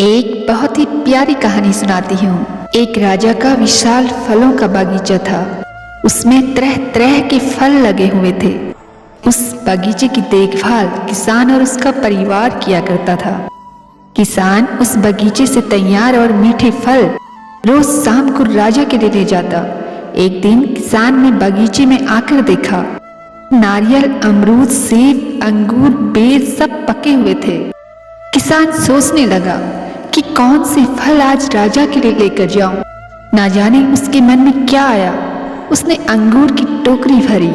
एक बहुत ही प्यारी कहानी सुनाती हूँ। एक राजा का विशाल फलों का बगीचा था। उसमें तरह तरह के फल लगे हुए थे। उस बगीचे की देखभाल किसान और उसका परिवार किया करता था। किसान उस बगीचे से तैयार और मीठे फल रोज शाम को राजा के लिए ले जाता। एक दिन किसान ने बगीचे में आकर देखा, नारियल, अमरूद, सेब, अंगूर, बेर सब पके हुए थे। किसान सोचने लगा कि कौन से फल आज राजा के लिए लेकर जाऊं। ना जाने उसके मन में क्या आया। उसने अंगूर की टोकरी भरी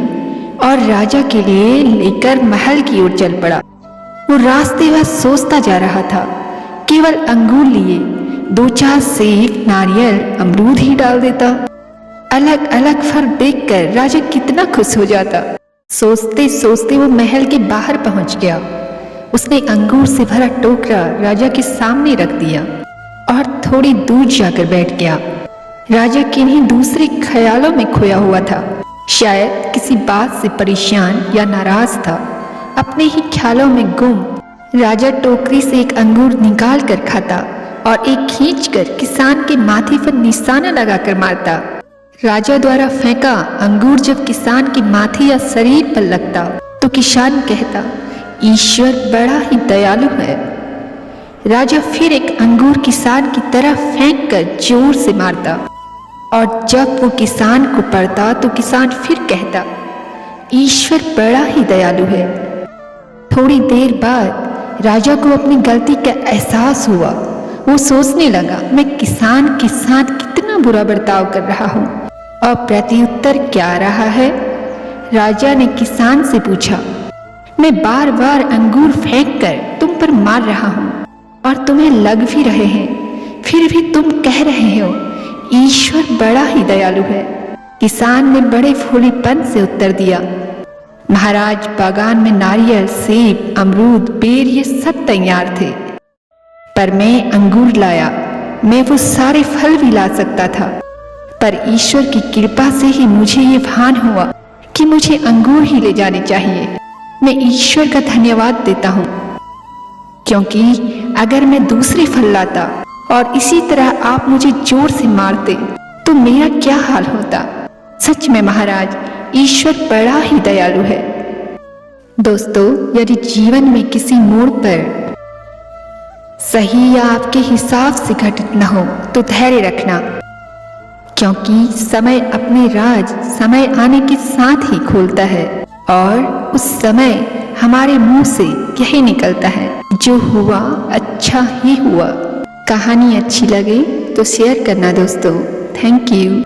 और राजा के लिए लेकर महल की ओर चल पड़ा। वो रास्ते भर सोचता जा रहा था। केवल अंगूर लिए 2-4 सेब, नारियल, अमरूद ही डाल देता। अलग अलग फल देखकर राजा कितना खुश हो जाता। सोचते सोचते वो महल के बाहर पहुंच गया। उसने अंगूर से भरा टोकरा राजा के सामने रख दिया और थोड़ी दूर जाकर बैठ गया। राजा किन्हीं दूसरे ख्यालों में खोया हुआ था। शायद किसी बात से परेशान या नाराज था। अपने ही ख्यालों में गुम राजा टोकरी से एक अंगूर निकाल कर खाता और एक खींचकर किसान के माथे पर निशाना लगाकर मारता। राजा द्वारा फेंका अंगूर जब किसान के माथे या शरीर पर लगता तो किसान कहता, ईश्वर बड़ा ही दयालु है। राजा फिर एक अंगूर किसान की तरफ फेंककर जोर से मारता और जब वो किसान को पड़ता तो किसान फिर कहता, ईश्वर बड़ा ही दयालु है। थोड़ी देर बाद राजा को अपनी गलती का एहसास हुआ। वो सोचने लगा, मैं किसान के साथ कितना बुरा बर्ताव कर रहा हूँ। और प्रत्युत्तर क्या रहा है? राजा ने किसान से पूछा, मैं बार बार अंगूर फेंककर तुम पर मार रहा हूँ और तुम्हें लग भी रहे हैं, फिर भी तुम कह रहे हो ईश्वर बड़ा ही दयालु है। किसान ने बड़े फूलीपन से उत्तर दिया, महाराज, बागान में नारियल, सेब, अमरूद, बेर ये सब तैयार थे, पर मैं अंगूर लाया। मैं वो सारे फल भी ला सकता था, पर ईश्वर की कृपा से ही मुझे ये भान हुआ कि मुझे अंगूर ही ले जाने चाहिए। मैं ईश्वर का धन्यवाद देता हूँ, क्योंकि अगर मैं दूसरे फल लाता और इसी तरह आप मुझे जोर से मारते तो मेरा क्या हाल होता। सच में महाराज, ईश्वर बड़ा ही दयालु है। दोस्तों, यदि जीवन में किसी मोड़ पर सही या आपके हिसाब से घटित न हो तो धैर्य रखना, क्योंकि समय अपने राज समय आने के साथ ही खोलता है और उस समय हमारे मुंह से यही निकलता है, जो हुआ अच्छा ही हुआ। कहानी अच्छी लगे तो शेयर करना दोस्तों। Thank you.